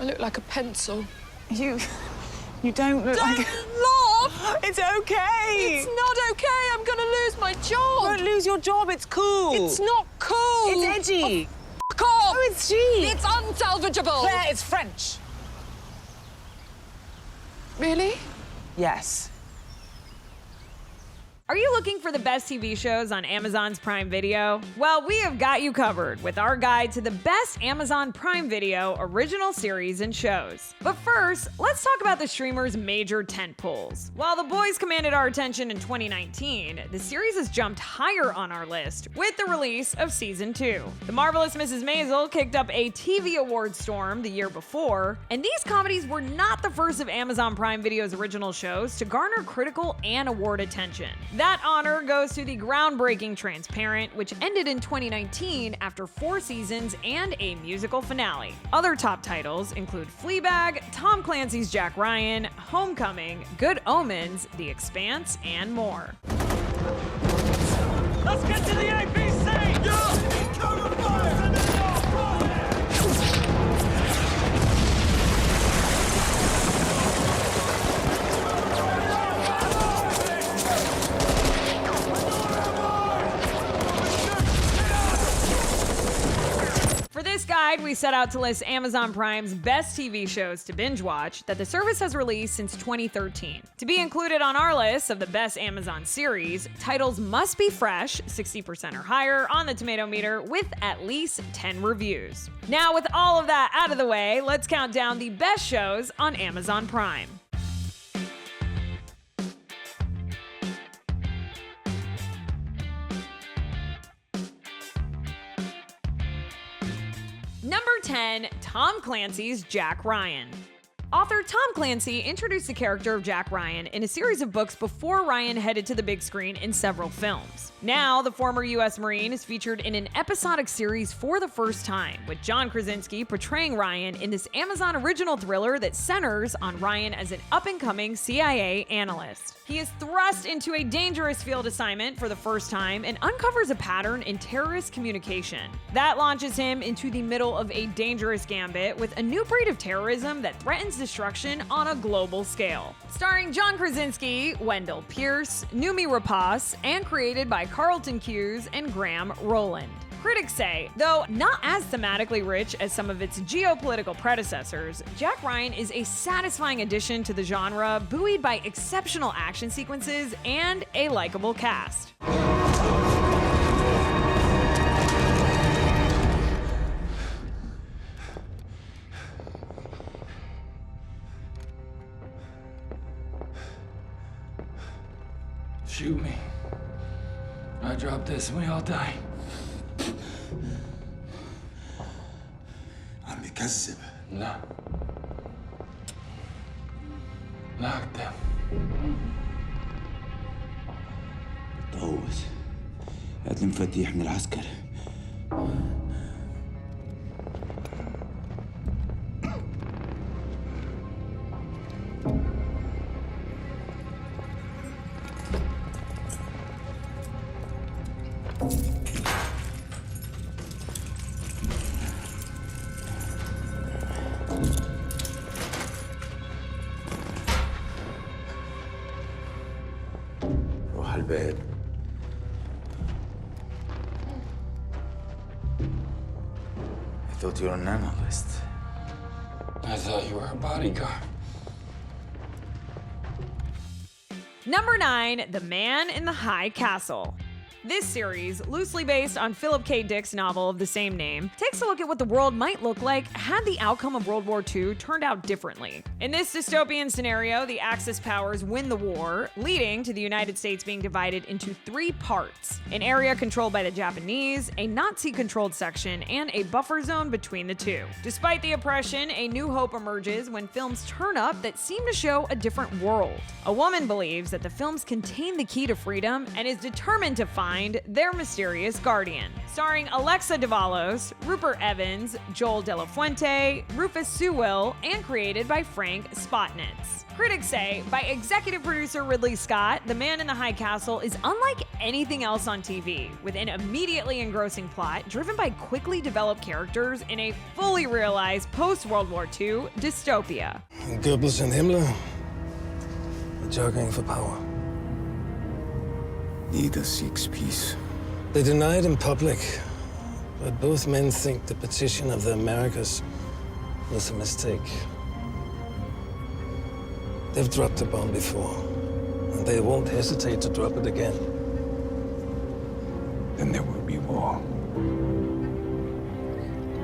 I look like a pencil. You don't look Don't like... laugh! It's okay! It's not okay. I'm gonna lose my job. You won't lose your job, it's cool. It's not cool. It's edgy. Oh, fuck off! Oh, it's cheap. It's unsalvageable. Claire, it's French. Really? Yes. Are you looking for the best TV shows on Amazon's Prime Video? Well, we have got you covered with our guide to the best Amazon Prime Video original series and shows. But first, let's talk about the streamer's major tentpoles. While The Boys commanded our attention in 2019, the series has jumped higher on our list with the release of Season 2. The Marvelous Mrs Maisel kicked up a TV award storm the year before, and these comedies were not the first of Amazon Prime Video's original shows to garner critical and award attention. That honor goes to the groundbreaking Transparent, which ended in 2019 after 4 seasons and a musical finale. Other top titles include Fleabag, Tom Clancy's Jack Ryan, Homecoming, Good Omens, The Expanse, and more. Let's get to the ABC! Yeah! Cover fire! For this guide, we set out to list Amazon Prime's best TV shows to binge watch that the service has released since 2013. To be included on our list of the best Amazon series, titles must be fresh, 60% or higher on the tomato meter, with at least 10 reviews. Now, with all of that out of the way, let's count down the best shows on Amazon Prime. Number 10, Tom Clancy's Jack Ryan. Author Tom Clancy introduced the character of Jack Ryan in a series of books before Ryan headed to the big screen in several films. Now, the former U.S. Marine is featured in an episodic series for the first time, with John Krasinski portraying Ryan in this Amazon original thriller that centers on Ryan as an up-and-coming CIA analyst. He is thrust into a dangerous field assignment for the first time and uncovers a pattern in terrorist communication. That launches him into the middle of a dangerous gambit with a new breed of terrorism that threatens destruction on a global scale. Starring John Krasinski, Wendell Pierce, Noomi Rapace, and created by Carlton Cuse and Graham Rowland. Critics say, though not as thematically rich as some of its geopolitical predecessors, Jack Ryan is a satisfying addition to the genre, buoyed by exceptional action sequences and a likable cast. Shoot me. I drop this and we all die. عم بكذب. لا. لا أكذب. طوس. هات المفاتيح من العسكر. روح على البيت. I thought you were an analyst. I thought you were a bodyguard. Number 9, The Man in the High Castle. This series, loosely based on Philip K. Dick's novel of the same name, takes a look at what the world might look like had the outcome of World War II turned out differently. In this dystopian scenario, the Axis powers win the war, leading to the United States being divided into 3 parts: an area controlled by the Japanese, a Nazi-controlled section, and a buffer zone between the two. Despite the oppression, a new hope emerges when films turn up that seem to show a different world. A woman believes that the films contain the key to freedom and is determined to find find their mysterious guardian. Starring Alexa Davalos, Rupert Evans, Joel De La Fuente, Rufus Sewell, and created by Frank Spotnitz. Critics say, by executive producer Ridley Scott, The Man in the High Castle is unlike anything else on TV, with an immediately engrossing plot driven by quickly developed characters in a fully realized post-World War II dystopia. Goebbels and Himmler are jockeying for power. Neither seeks peace. They deny it in public, but both men think the partition of the Americas was a mistake. They've dropped a bomb before, and they won't hesitate to drop it again. Then there will be war.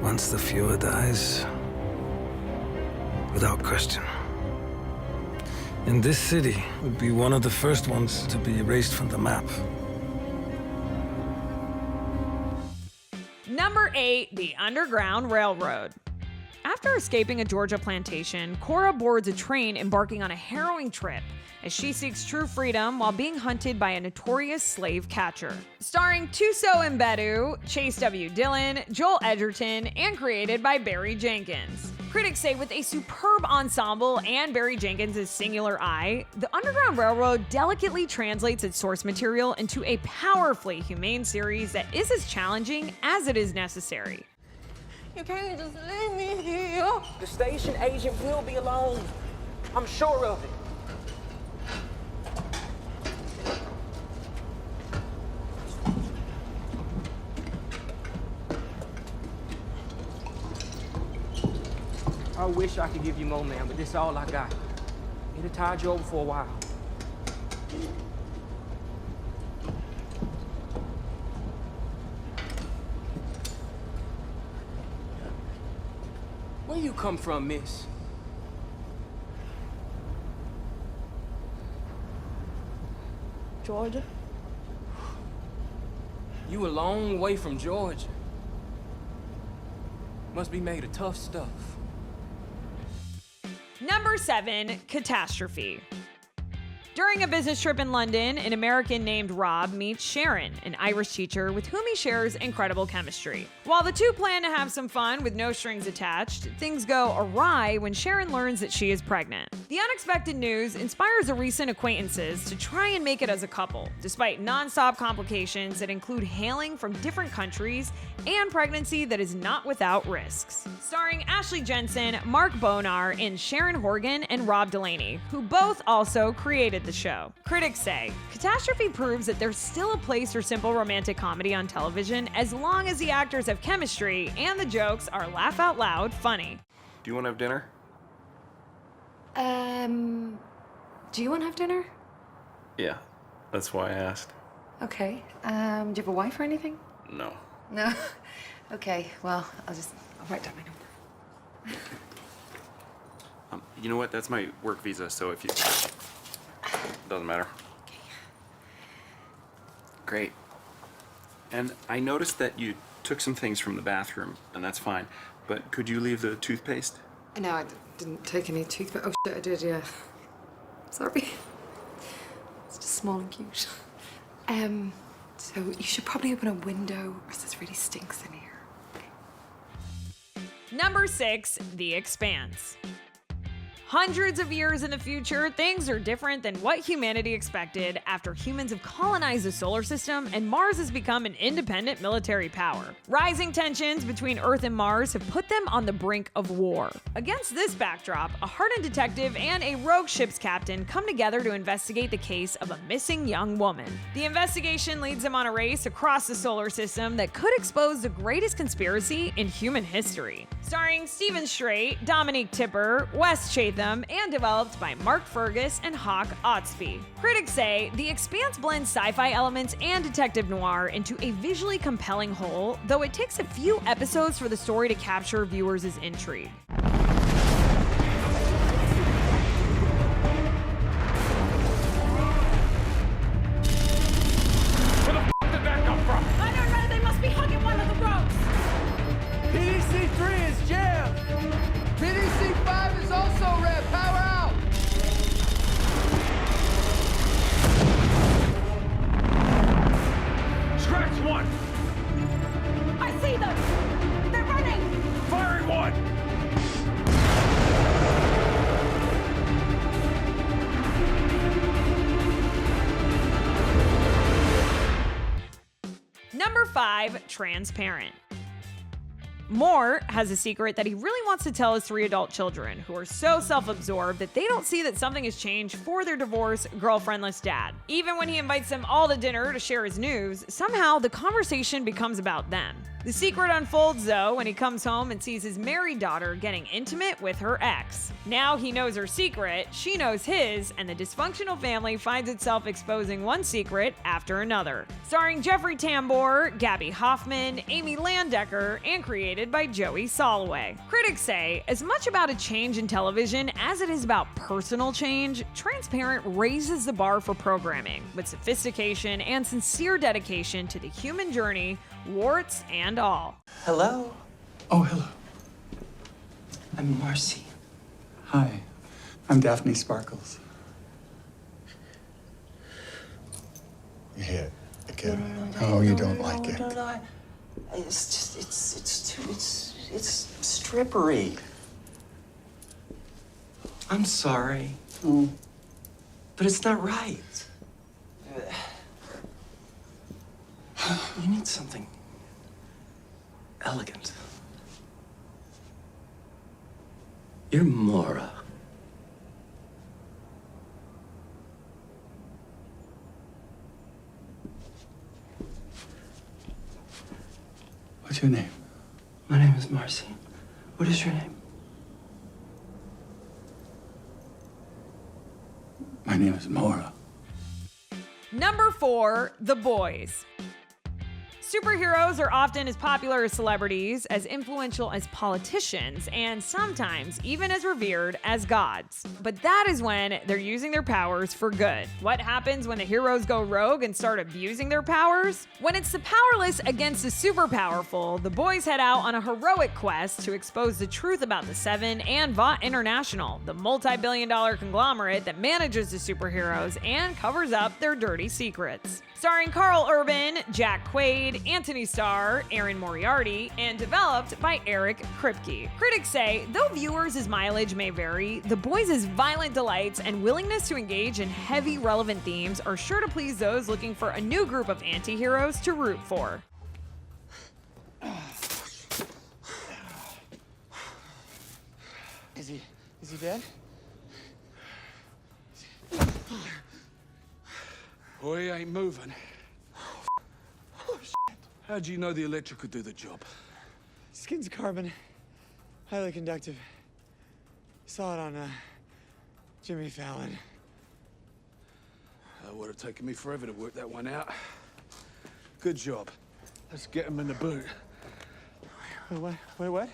Once the Fuhrer dies, without question. And this city would be one of the first ones to be erased from the map. Number 8, the Underground Railroad. After escaping a Georgia plantation, Cora boards a train embarking on a harrowing trip as she seeks true freedom while being hunted by a notorious slave catcher. Starring Tuso Mbedu, Chase W. Dillon, Joel Edgerton, and created by Barry Jenkins. Critics say with a superb ensemble and Barry Jenkins' singular eye, the Underground Railroad delicately translates its source material into a powerfully humane series that is as challenging as it is necessary. You can't just leave me here. The station agent will be alone. I'm sure of it. I wish I could give you more, man, but this is all I got. It'll tide you over for a while. Where you come from, miss? Georgia? You a long way from Georgia. Must be made of tough stuff. Number 7, Catastrophe. During a business trip in London, an American named Rob meets Sharon, an Irish teacher with whom he shares incredible chemistry. While the two plan to have some fun with no strings attached, things go awry when Sharon learns that she is pregnant. The unexpected news inspires a recent acquaintances to try and make it as a couple, despite non-stop complications that include hailing from different countries and pregnancy that is not without risks. Starring Ashley Jensen, Mark Bonar, and Sharon Horgan and Rob Delaney, who both also created the show. Critics say, Catastrophe proves that there's still a place for simple romantic comedy on television as long as the actors have chemistry and the jokes are laugh out loud funny. Do you want to have dinner? Do you want to have dinner? Yeah, that's why I asked. Okay. Do you have a wife or anything? No. No? Okay, well, I'll write down my number. You know what? That's my work visa, so if you... Doesn't matter. Okay. Great. And I noticed that you took some things from the bathroom, and that's fine. But could you leave the toothpaste? No, I didn't take any toothpaste. Oh, shit, I did, yeah. Sorry. It's just small and cute. So you should probably open a window, or else it really stinks in here. Okay. Number 6, The Expanse. Hundreds of years in the future, things are different than what humanity expected after humans have colonized the solar system and Mars has become an independent military power. Rising tensions between Earth and Mars have put them on the brink of war. Against this backdrop, a hardened detective and a rogue ship's captain come together to investigate the case of a missing young woman. The investigation leads them on a race across the solar system that could expose the greatest conspiracy in human history. Starring Stephen Strait, Dominique Tipper, Wes Chatham, and developed by Mark Fergus and Hawk Otsby. Critics say The Expanse blends sci-fi elements and detective noir into a visually compelling whole, though it takes a few episodes for the story to capture viewers' intrigue. Where the f did that come from? I don't know, they must be hugging one of the ropes! PDC 3 is jammed. PDC 5 is also red. Power out. 5. Transparent. Moore has a secret that he really wants to tell his 3 adult children, who are so self-absorbed that they don't see that something has changed for their divorced, girlfriendless dad. Even when he invites them all to dinner to share his news, somehow the conversation becomes about them. The secret unfolds, though, when he comes home and sees his married daughter getting intimate with her ex. Now he knows her secret, she knows his, and the dysfunctional family finds itself exposing one secret after another. Starring Jeffrey Tambor, Gabby Hoffman, Amy Landecker, and created by Joey Soloway. Critics say, as much about a change in television as it is about personal change, Transparent raises the bar for programming, with sophistication and sincere dedication to the human journey, warts and all. Hello? Oh, hello. I'm Marcy. Hi. I'm Daphne Sparkles. Yeah, again. Oh, you don't like it. No. It's just, it's strippery. I'm sorry. Oh. But it's not right. You need something elegant. You're Mora. What's your name? My name is Marcy. What is your name? My name is Mora. Number 4, The Boys. Superheroes are often as popular as celebrities, as influential as politicians, and sometimes even as revered as gods. But that is when they're using their powers for good. What happens when the heroes go rogue and start abusing their powers? When it's the powerless against the super powerful, the boys head out on a heroic quest to expose the truth about the Seven and Vought International, the multi-billion-dollar conglomerate that manages the superheroes and covers up their dirty secrets. Starring Carl Urban, Jack Quaid, Anthony Starr, Aaron Moriarty, and developed by Eric Kripke. Critics say, though viewers' mileage may vary, The Boys' violent delights and willingness to engage in heavy relevant themes are sure to please those looking for a new group of anti-heroes to root for. Is he dead? Well, he ain't moving. Oh, shit. How'd you know the electric could do the job? Skin's carbon, highly conductive. Saw it on Jimmy Fallon. That would have taken me forever to work that one out. Good job. Let's get him in the boot. Wait, what?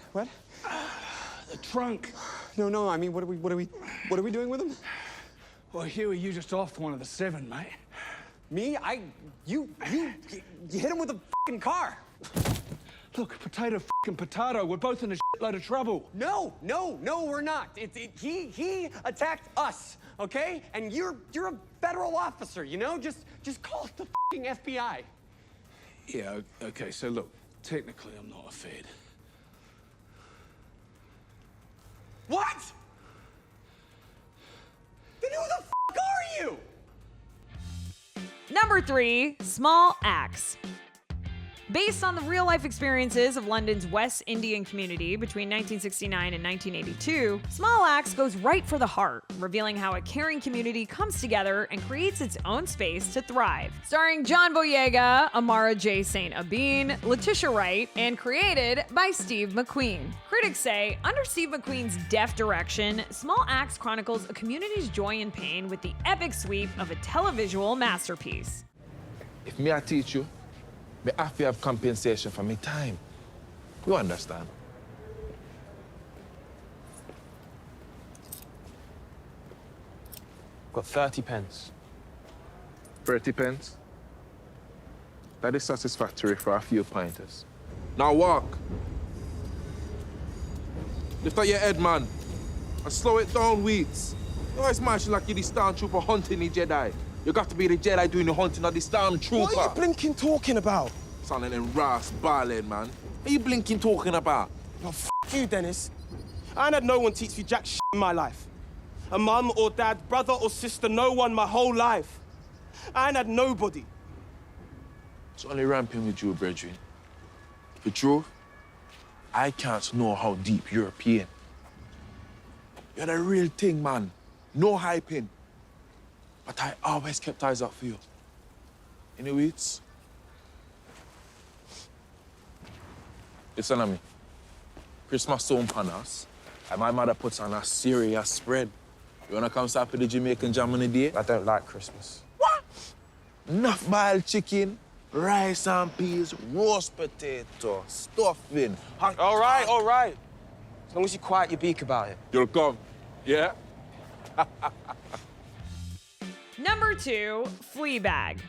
The trunk. No, I mean, what are we doing with him? Well, Huey, you just offed one of the 7, mate. Me? You hit him with a fucking car. Look, potato fucking potato. We're both in a shitload of trouble. No, we're not. He attacked us, okay? And you're a federal officer, you know? Just call it the fucking FBI. Yeah, okay, so look, technically I'm not a Fed. What? Then who the fuck are you? Number 3, Small Axe. Based on the real-life experiences of London's West Indian community between 1969 and 1982, Small Axe goes right for the heart, revealing how a caring community comes together and creates its own space to thrive. Starring John Boyega, Amara J. St. Abin, Letitia Wright, and created by Steve McQueen. Critics say, under Steve McQueen's deft direction, Small Axe chronicles a community's joy and pain with the epic sweep of a televisual masterpiece. If me I teach you, me have to have compensation for me time. You understand? Got 30 pence. 30 pence? That is satisfactory for a few pointers. Now walk. Lift up your head, man. And slow it down, Weeds. You always marching like you're the stormtrooper hunting the Jedi. You got to be the Jedi doing the hunting of the stormtrooper. What are you blinking talking about? Sounding them Ross Barlin, man. What are you blinking talking about? Oh, f you, Dennis. I ain't had no one teach me jack shit in my life. A mum or dad, brother or sister, no one my whole life. I ain't had nobody. It's only ramping with you, brethren. The truth, I can't know how deep you're peeing. You're the real thing, man. No hyping. But I always kept eyes up for you. Anyway, listen to me. Christmas soon upon us, and my mother puts on a serious spread. You wanna come stop with the Jamaican jam on the day? I don't like Christmas. What? Enough boiled chicken, rice and peas, roast potato, stuffing. All right. As long as you quiet your beak about it. You'll come, yeah? Number 2, Fleabag.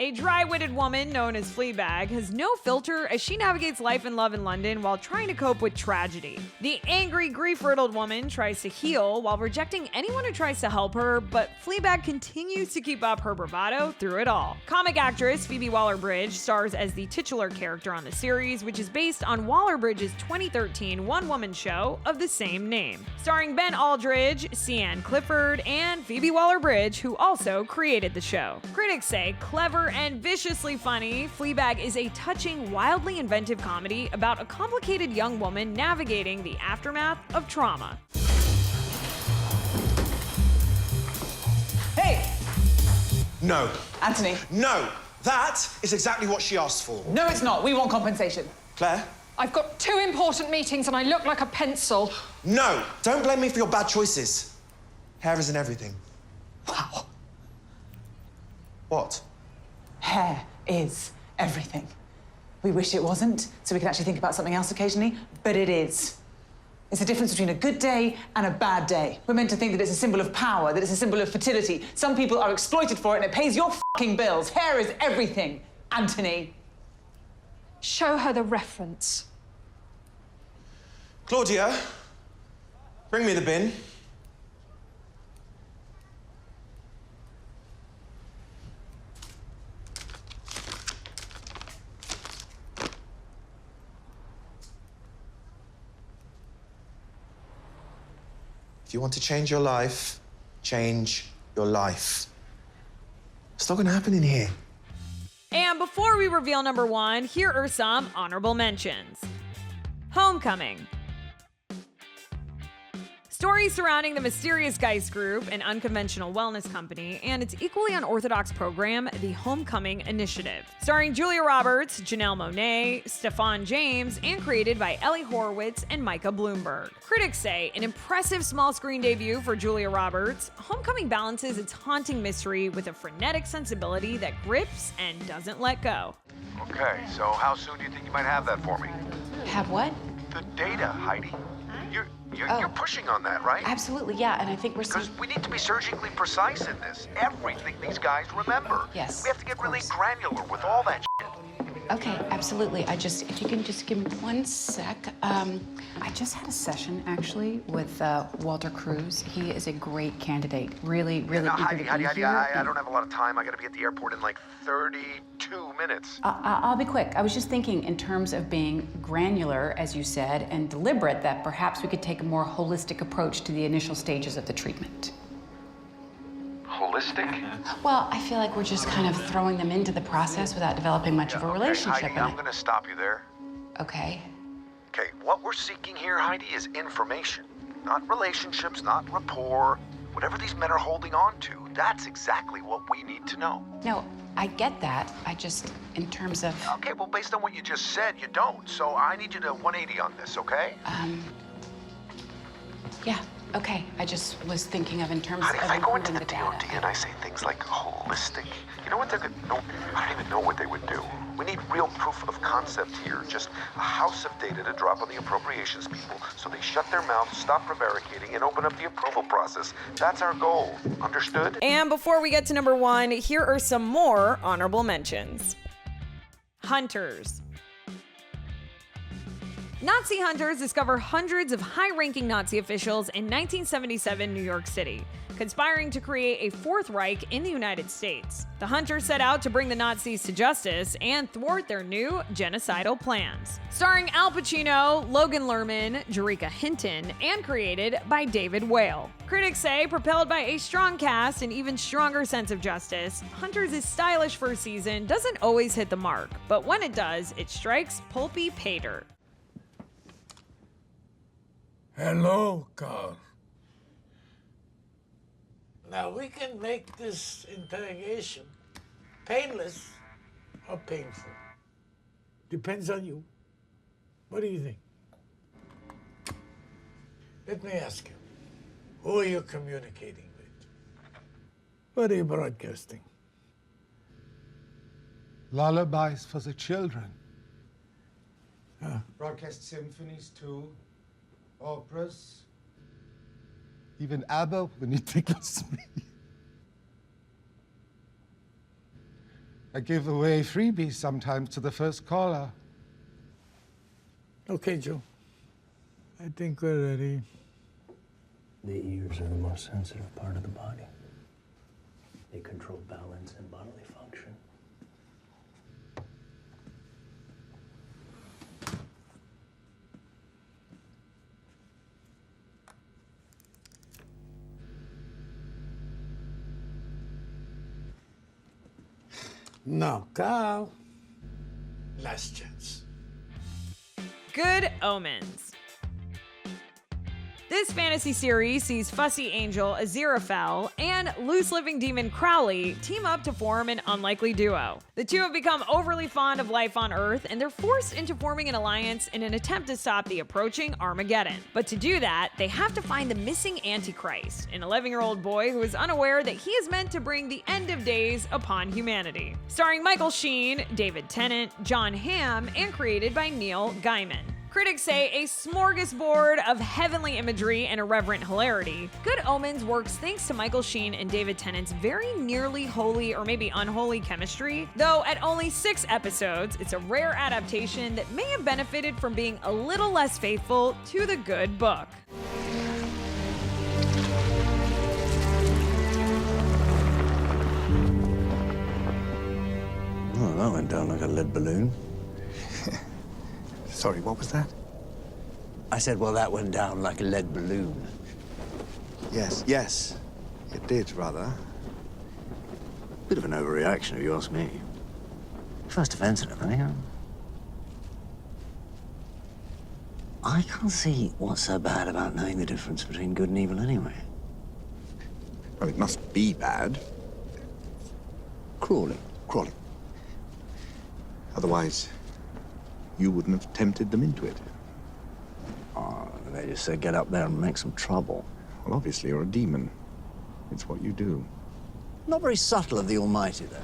A dry-witted woman known as Fleabag has no filter as she navigates life and love in London while trying to cope with tragedy. The angry, grief-riddled woman tries to heal while rejecting anyone who tries to help her, but Fleabag continues to keep up her bravado through it all. Comic actress Phoebe Waller-Bridge stars as the titular character on the series, which is based on Waller-Bridge's 2013 one-woman show of the same name. Starring Ben Aldridge, Sian Clifford, and Phoebe Waller-Bridge, who also created the show. Critics say clever and viciously funny, Fleabag is a touching, wildly inventive comedy about a complicated young woman navigating the aftermath of trauma. Hey! No. Anthony. No! That is exactly what she asked for. No, it's not. We want compensation. Claire? I've got 2 important meetings and I look like a pencil. No! Don't blame me for your bad choices. Hair isn't everything. Wow. What? Hair is everything. We wish it wasn't, so we can actually think about something else occasionally, but it is. It's the difference between a good day and a bad day. We're meant to think that it's a symbol of power, that it's a symbol of fertility. Some people are exploited for it and it pays your fucking bills. Hair is everything, Anthony. Show her the reference. Claudia, bring me the bin. If you want to change your life, change your life. It's not gonna happen in here. And before we reveal number 1, here are some honorable mentions. Homecoming. Stories surrounding the mysterious Geist Group, an unconventional wellness company, and its equally unorthodox program, the Homecoming Initiative. Starring Julia Roberts, Janelle Monáe, Stefan James, and created by Ellie Horowitz and Micah Bloomberg. Critics say an impressive small screen debut for Julia Roberts, Homecoming balances its haunting mystery with a frenetic sensibility that grips and doesn't let go. Okay, so how soon do you think you might have that for me? Have what? The data, Heidi. You're pushing on that, right? Absolutely, yeah, and I think we're Because we need to be surgically precise in this. Everything these guys remember. Yes, we have to get really granular with all that shit. Okay, absolutely. If you can just give me 1 sec. I just had a session, actually, with Walter Cruz. He is a great candidate. Really eager to be here. I don't have a lot of time. I gotta be at the airport in like 32 minutes. I'll be quick. I was just thinking in terms of being granular, as you said, and deliberate, that perhaps we could take a more holistic approach to the initial stages of the treatment. Holistic? Well, I feel like we're just kind of throwing them into the process without developing much of a relationship. Heidi, I'm gonna stop you there. Okay. Okay, what we're seeking here, Heidi, is information. Not relationships, not rapport. Whatever these men are holding on to, that's exactly what we need to know. No, I get that. I just, in terms of... Okay, well, based on what you just said, you don't. So I need you to 180 on this, okay? Yeah, okay. I just was thinking of in terms Heidi, of if I go into improving the data. DOD and I say things like holistic, you know what they're gonna... No, I don't even know what they would do. We need real proof of concept here. Just a house of data to drop on the appropriations people so they shut their mouths, stop prevaricating, and open up the approval process. That's our goal. Understood? And before we get to number 1, here are some more honorable mentions. Hunters. Nazi hunters discover hundreds of high-ranking Nazi officials in 1977 New York City, conspiring to create a Fourth Reich in the United States. The hunters set out to bring the Nazis to justice and thwart their new genocidal plans. Starring Al Pacino, Logan Lerman, Jericka Hinton, and created by David Whale. Critics say, propelled by a strong cast and even stronger sense of justice, Hunters' stylish first season doesn't always hit the mark, but when it does, it strikes pulpy pay dirt. Hello, Carl. Now, we can make this interrogation painless or painful. Depends on you. What do you think? Let me ask you, who are you communicating with? What are you broadcasting? Lullabies for the children. Broadcast symphonies too. Operas. Even ABBA when he tickles me. I give away freebies sometimes to the first caller. Okay, Joe. I think we're ready. The ears are the most sensitive part of the body. They control balance and bodily function. Now, Carl, last chance. Good Omens. This fantasy series sees fussy angel Aziraphale and loose-living demon Crowley team up to form an unlikely duo. The two have become overly fond of life on Earth, and they're forced into forming an alliance in an attempt to stop the approaching Armageddon. But to do that, they have to find the missing Antichrist, an 11-year-old boy who is unaware that he is meant to bring the end of days upon humanity. Starring Michael Sheen, David Tennant, John Hamm, and created by Neil Gaiman. Critics say a smorgasbord of heavenly imagery and irreverent hilarity, Good Omens works thanks to Michael Sheen and David Tennant's very nearly holy or maybe unholy chemistry. Though at only 6 episodes, it's a rare adaptation that may have benefited from being a little less faithful to the good book. Oh, that went down like a lead balloon. Sorry, what was that? I said, well, that went down like a lead balloon. Yes, it did, rather. Bit of an overreaction, if you ask me. First offense and everything, huh? I can't see what's so bad about knowing the difference between good and evil anyway. Well, it must be bad. Crawling. Otherwise, you wouldn't have tempted them into it. Oh, they just said get up there and make some trouble. Well, obviously, you're a demon. It's what you do. Not very subtle of the Almighty, though.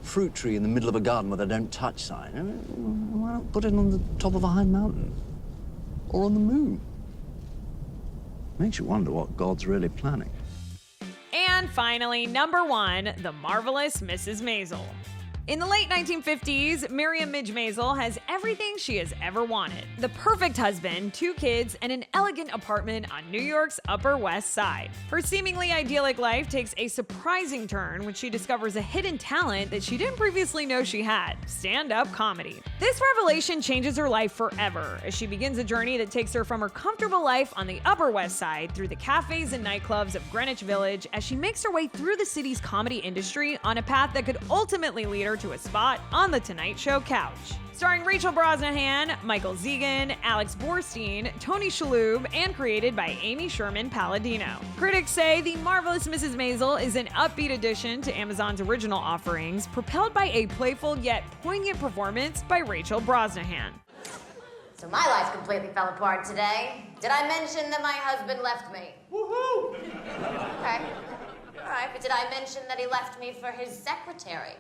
Fruit tree in the middle of a garden with a don't touch sign. I mean, why not put it on the top of a high mountain? Or on the moon? Makes you wonder what God's really planning. And finally, number 1, The Marvelous Mrs Maisel. In the late 1950s, Miriam Midge Maisel has everything she has ever wanted. The perfect husband, 2 kids, and an elegant apartment on New York's Upper West Side. Her seemingly idyllic life takes a surprising turn when she discovers a hidden talent that she didn't previously know she had: stand-up comedy. This revelation changes her life forever as she begins a journey that takes her from her comfortable life on the Upper West Side through the cafes and nightclubs of Greenwich Village as she makes her way through the city's comedy industry on a path that could ultimately lead her to a spot on The Tonight Show couch. Starring Rachel Brosnahan, Michael Zegan, Alex Borstein, Tony Shalhoub, and created by Amy Sherman Palladino. Critics say The Marvelous Mrs Maisel is an upbeat addition to Amazon's original offerings, propelled by a playful yet poignant performance by Rachel Brosnahan. So my life completely fell apart today. Did I mention that my husband left me? Woohoo! Okay. All right, but did I mention that he left me for his secretary?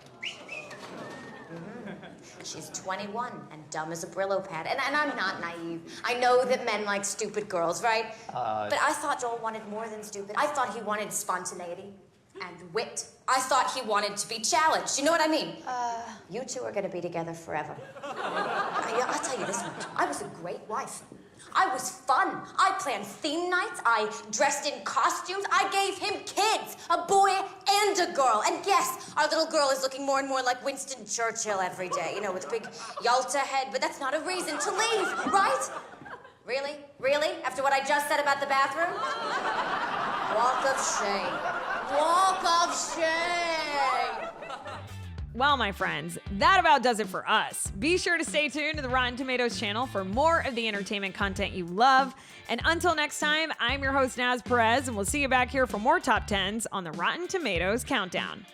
She's 21 and dumb as a Brillo pad. And I'm not naive. I know that men like stupid girls, right? But I thought Joel wanted more than stupid. I thought he wanted spontaneity and wit. I thought he wanted to be challenged. You know what I mean? You two are gonna be together forever. Yeah, I'll tell you this much. I was a great wife. I was fun. I planned theme nights. I dressed in costumes. I gave him kids, a boy and a girl. And yes, our little girl is looking more and more like Winston Churchill every day, you know, with a big Yalta head, but that's not a reason to leave, right? Really? Really? After what I just said about the bathroom? Walk of shame. Walk of shame. Well, my friends, that about does it for us. Be sure to stay tuned to the Rotten Tomatoes channel for more of the entertainment content you love. And until next time, I'm your host, Naz Perez, and we'll see you back here for more Top 10s on the Rotten Tomatoes Countdown.